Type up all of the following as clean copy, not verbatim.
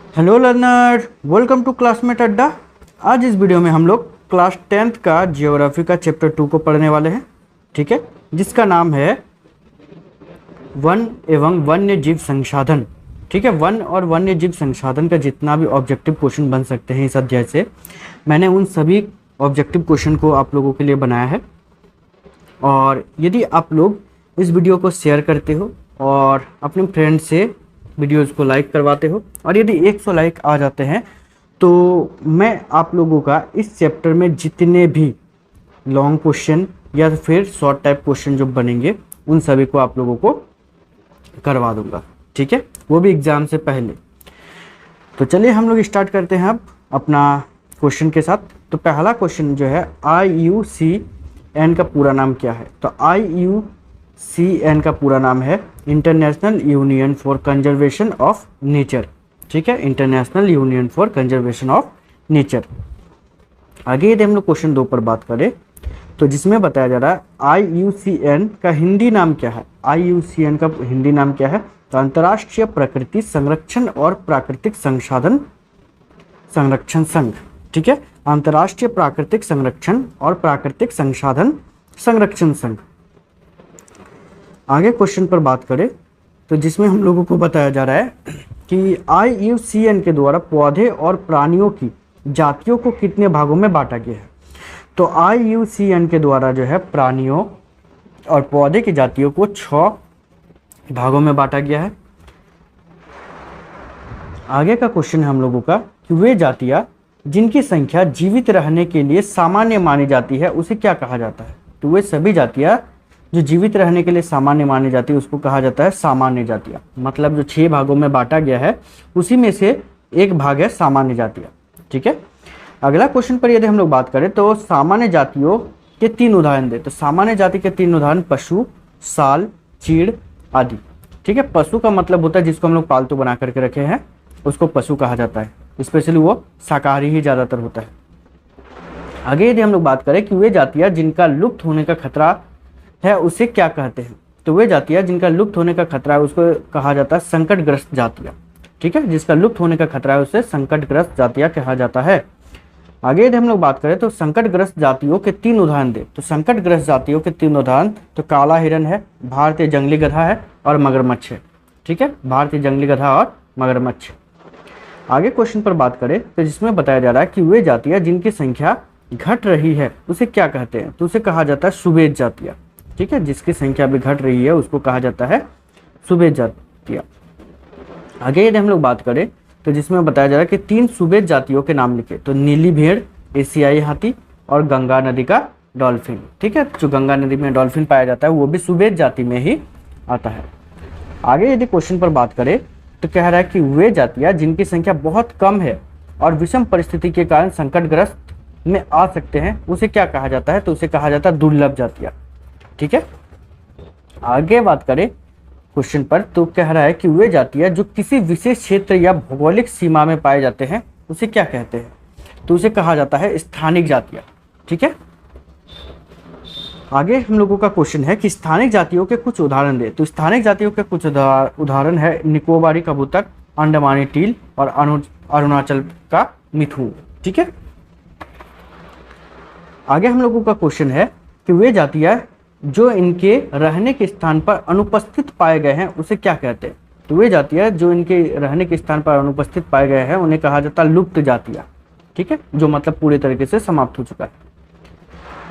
Hello learner, welcome to classmate Adda. आज इस video में हम लोग क्लास 10th का जियोग्राफी का चैप्टर 2 को पढ़ने वाले हैं, ठीक है, जिसका नाम है वन एवं वन्य जीव संसाधन। ठीक है, वन और वन्य जीव संसाधन का जितना भी ऑब्जेक्टिव क्वेश्चन बन सकते हैं इस अध्याय से, मैंने उन सभी ऑब्जेक्टिव क्वेश्चन को आप लोगों के लिए बनाया है। और यदि आप लोग इस वीडियो को शेयर करते हो और अपने फ्रेंड से वीडियोज़ को लाइक करवाते हो और यदि 100 लाइक आ जाते हैं तो मैं आप लोगों का इस चैप्टर में जितने भी लॉन्ग क्वेश्चन या फिर शॉर्ट टाइप क्वेश्चन जो बनेंगे उन सभी को आप लोगों को करवा दूंगा, ठीक है, वो भी एग्ज़ाम से पहले। तो चलिए हम लोग स्टार्ट करते हैं अब अपना क्वेश्चन के साथ। तो पहला क्वेश्चन जो है IUCN का पूरा नाम क्या है? तो IUCN का पूरा नाम है international union for conservation of nature. ठीक है, international union for conservation of nature. आगे यदि हम लोग क्वेश्चन 2 पर बात करें तो जिसमें बताया जा रहा है IUCN का हिंदी नाम क्या है? IUCN का हिंदी नाम क्या है? तो अंतर्राष्ट्रीय प्रकृति संरक्षण और प्राकृतिक संसाधन संरक्षण संघ। ठीक है, अंतर्राष्ट्रीय प्राकृतिक संरक्षण और प्राकृतिक संसाधन संरक्षण संघ। आगे क्वेश्चन पर बात करें तो जिसमें हम लोगों को बताया जा रहा है कि IUCN के द्वारा पौधे और प्राणियों की जातियों को कितने भागों में बांटा गया है? तो IUCN के द्वारा जो है प्राणियों और पौधे की जातियों को 6 भागों में बांटा गया है। आगे का क्वेश्चन है हम लोगों का कि वे जातियां जिनकी संख्या जीवित रहने के लिए सामान्य मानी जाती है उसे क्या कहा जाता है? तो वे सभी जातियां जो जीवित रहने के लिए सामान्य मानी जाती है उसको कहा जाता है सामान्य जातियां। मतलब जो 6 भागों में बांटा गया है उसी में से एक भाग है सामान्य जातियां। ठीक है, अगला क्वेश्चन पर यदि हम लोग बात करें तो सामान्य जातियों के 3 उदाहरण दे। तो सामान्य जाति के 3 उदाहरण पशु, साल, चीड़ आदि। ठीक है, पशु का मतलब होता है जिसको हम लोग पालतू बना करके रखे हैं उसको पशु कहा जाता है, स्पेशली वो शाकाहारी ही ज़्यादातर होता है। आगे यदि हम लोग बात करें कि वे जातियाँ जिनका लुप्त होने का खतरा है उसे क्या कहते हैं? तो वे जातियाँ जिनका लुप्त होने का खतरा है उसको कहा जाता है संकटग्रस्त जातियाँ। ठीक है, जिसका लुप्त होने का खतरा है उसे संकटग्रस्त जातियाँ कहा जाता है। आगे यदि हम लोग बात करें तो संकटग्रस्त जातियों के 3 उदाहरण दे। तो संकटग्रस्त जातियों के 3 उदाहरण तो काला हिरन है, भारतीय जंगली गधा है और मगरमच्छ है। ठीक है, भारतीय जंगली गधा और मगरमच्छ। आगे क्वेश्चन पर बात करें तो जिसमें बताया जा रहा है कि वे जातियाँ जिनकी संख्या घट रही है उसे क्या कहते हैं? तो उसे कहा जाता है सुवेद जातियाँ। ठीक है, जिसकी संख्या भी घट रही है उसको कहा जाता है सुवेद जातियाँ। आगे यदि हम लोग बात करें तो जिसमें बताया जा रहा है कि 3 सुवेद जातियों के नाम लिखे। तो नीली भेड़, एशियाई हाथी और गंगा नदी का डॉल्फिन। ठीक है, जो गंगा नदी में डॉल्फिन पाया जाता है वो भी सुवेद जाति में ही आता है। आगे यदि क्वेश्चन पर बात करें तो कह रहा है कि वे जातियाँ जिनकी संख्या बहुत कम है और विषम परिस्थिति के कारण संकटग्रस्त में आ सकते हैं उसे क्या कहा जाता है? तो उसे कहा जाता है दुर्लभ जातियाँ। ठीक है, आगे बात करें क्वेश्चन पर तो कह रहा है कि वे जातियाँ जो किसी विशेष क्षेत्र या भौगोलिक सीमा में पाए जाते हैं उसे क्या कहते हैं? तो उसे कहा जाता है स्थानिक जातियाँ। ठीक है, आगे हम लोगों का क्वेश्चन है कि स्थानिक जातियों के कुछ उदाहरण दे। तो स्थानिक जातियों के कुछ उदाहरण है निकोबारी कबूतर, अंडमानी टील और अरुणाचल का मिथुन। ठीक है, आगे हम लोगों का क्वेश्चन है कि वे जातियाँ जो इनके रहने के स्थान पर अनुपस्थित पाए गए हैं उसे क्या कहते हैं? तो वे जातियाँ जो इनके रहने के स्थान पर अनुपस्थित पाए गए हैं उन्हें कहा जाता है लुप्त जातियाँ। ठीक है, जो मतलब पूरे तरीके से समाप्त हो चुका है।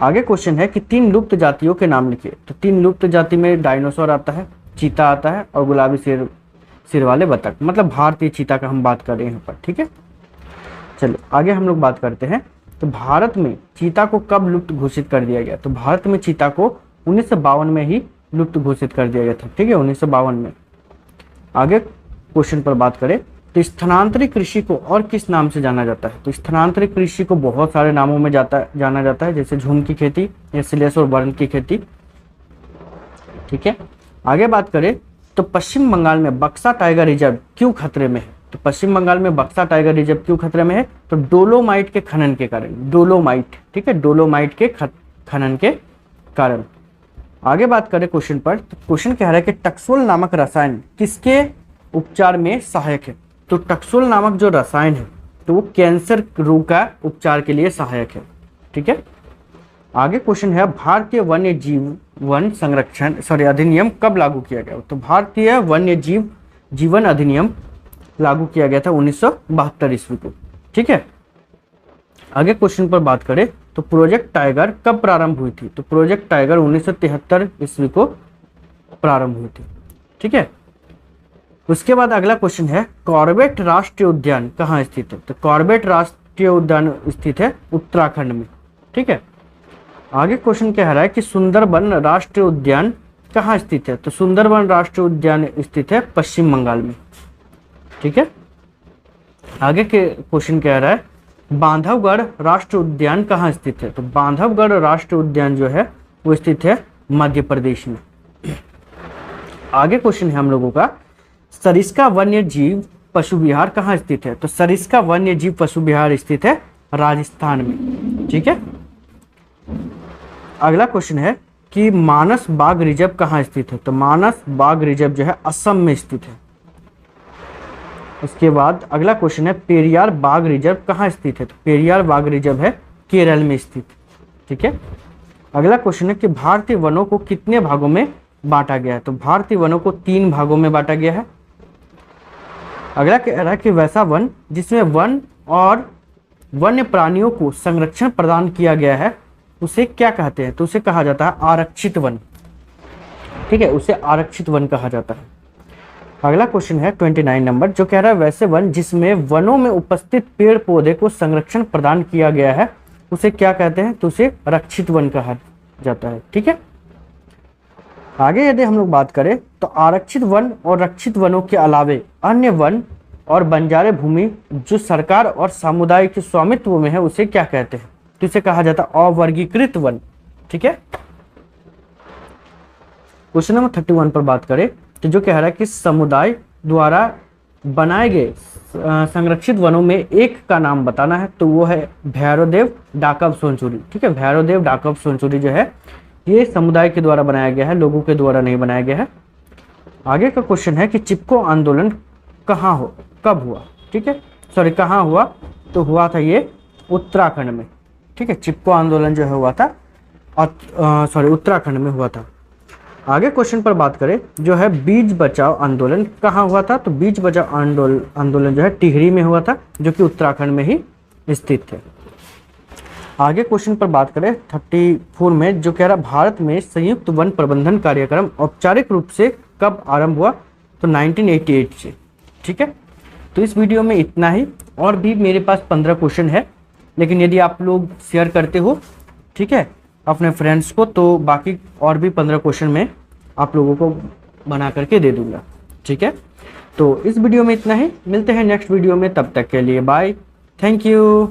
आगे क्वेश्चन है कि 3 लुप्त जातियों के नाम लिखिए। तो 3 लुप्त जाति में डायनासोर आता है, चीता आता है और गुलाबी सिर वाले बतख। मतलब भारतीय चीता का हम बात कर रहे हैं यहाँ पर। ठीक है, चलो आगे हम लोग बात करते हैं। तो भारत में चीता को कब लुप्त घोषित कर दिया गया? तो भारत में चीता को 1952 में ही लुप्त घोषित कर दिया गया था। ठीक है, 1952 में। आगे क्वेश्चन पर बात करें तो स्थानांतरित कृषि को और किस नाम से जाना जाता है? तो स्थानांतरित कृषि को बहुत सारे नामों में जाना जाता है, जैसे झूम की खेती या स्लेश और बर्न की खेती। ठीक है, आगे बात करें तो पश्चिम बंगाल में बक्सा टाइगर रिजर्व क्यों खतरे में है? तो पश्चिम बंगाल में बक्सा टाइगर रिजर्व क्यों खतरे में है? तो डोलोमाइट के खनन के कारण। डोलोमाइट, ठीक है, डोलोमाइट के खनन के कारण। आगे बात करें क्वेश्चन पर तो क्वेश्चन कह रहा है कि टक्सोल नामक रसायन किसके उपचार में सहायक है? तो टक्सोल नामक जो रसायन है तो वो कैंसर रोग का उपचार के लिए सहायक है। ठीक है, आगे क्वेश्चन है भारतीय वन्य जीवन संरक्षण अधिनियम कब लागू किया गया? तो भारतीय वन्य जीवन अधिनियम लागू किया गया था 1972 ईस्वी को। ठीक है, आगे क्वेश्चन पर बात करें तो प्रोजेक्ट टाइगर कब प्रारंभ हुई थी? तो प्रोजेक्ट टाइगर 1973 ईस्वी को प्रारंभ हुई थी। ठीक है, उसके बाद अगला क्वेश्चन है कॉर्बेट राष्ट्रीय उद्यान कहाँ स्थित है? तो कॉर्बेट राष्ट्रीय उद्यान स्थित है उत्तराखंड में। ठीक है, आगे क्वेश्चन कह रहा है कि सुंदरबन राष्ट्रीय उद्यान कहाँ स्थित है? तो सुंदरबन राष्ट्रीय उद्यान स्थित है पश्चिम बंगाल में। ठीक है, आगे के क्वेश्चन कह रहा है बांधवगढ़ राष्ट्रीय उद्यान कहाँ स्थित है? तो बांधवगढ़ राष्ट्रीय उद्यान जो है वो स्थित है मध्य प्रदेश में। आगे क्वेश्चन है हम लोगों का सरिस्का वन्य जीव पशु विहार कहाँ स्थित है? तो सरिस्का वन्य जीव पशु विहार स्थित है राजस्थान में। ठीक है, अगला क्वेश्चन है कि मानस बाघ रिजर्व कहाँ स्थित है? तो मानस बाघ रिजर्व जो है असम में स्थित है। उसके बाद अगला क्वेश्चन है पेरियार बाघ रिजर्व कहाँ स्थित है? तो पेरियार बाघ रिजर्व है केरल में स्थित। ठीक है, अगला क्वेश्चन है कि भारतीय वनों को कितने भागों में बांटा गया है? तो भारतीय वनों को 3 भागों में बांटा गया है। अगला कह रहा है कि वैसा वन जिसमें वन और वन्य प्राणियों को संरक्षण प्रदान किया गया है उसे क्या कहते हैं? तो उसे कहा जाता है आरक्षित वन। ठीक है, उसे आरक्षित वन कहा जाता है। अगला क्वेश्चन है 29 नंबर जो कह रहा है वैसे वन जिसमें वनों में उपस्थित पेड़ पौधे को संरक्षण प्रदान किया गया है उसे क्या कहते हैं? तो उसे रक्षित वन कहा जाता है। ठीक है, आगे यदि हम लोग बात करें तो आरक्षित वन और रक्षित वनों के अलावे अन्य वन और बंजारे भूमि जो सरकार और समुदाय के स्वामित्व में है उसे क्या कहते हैं? तो इसे कहा जाता है अवर्गीकृत वन। ठीक है, क्वेश्चन नंबर 31 पर बात करें तो जो कह रहा है कि समुदाय द्वारा बनाए गए संरक्षित वनों में एक का नाम बताना है तो वो है भैरवदेव डाकब सोनचुरी। ठीक है, भैरवदेव डाकब सोनचुरी जो है ये समुदाय के द्वारा बनाया गया है, लोगों के द्वारा नहीं बनाया गया है। आगे का क्वेश्चन है कि चिपको आंदोलन कब हुआ? ठीक है, कहाँ हुआ? तो हुआ था ये उत्तराखंड में। ठीक है, चिपको आंदोलन जो है हुआ था उत्तराखंड में हुआ था। आगे क्वेश्चन पर बात करें जो है बीज बचाओ आंदोलन कहाँ हुआ था? तो बीज बचाओ आंदोलन जो है टिहरी में हुआ था जो कि उत्तराखंड में ही स्थित है। आगे क्वेश्चन पर बात करें 34 में जो कह रहा भारत में संयुक्त वन प्रबंधन कार्यक्रम औपचारिक रूप से कब आरंभ हुआ? तो 1988 से। ठीक है, तो इस वीडियो में इतना ही, और भी मेरे पास 15 क्वेश्चन है, लेकिन यदि आप लोग शेयर करते हो ठीक है अपने फ्रेंड्स को तो बाकी और भी 15 क्वेश्चन में आप लोगों को बना करके दे दूंगा। ठीक है, तो इस वीडियो में इतना ही, मिलते हैं नेक्स्ट वीडियो में, तब तक के लिए बाय, थैंक यू।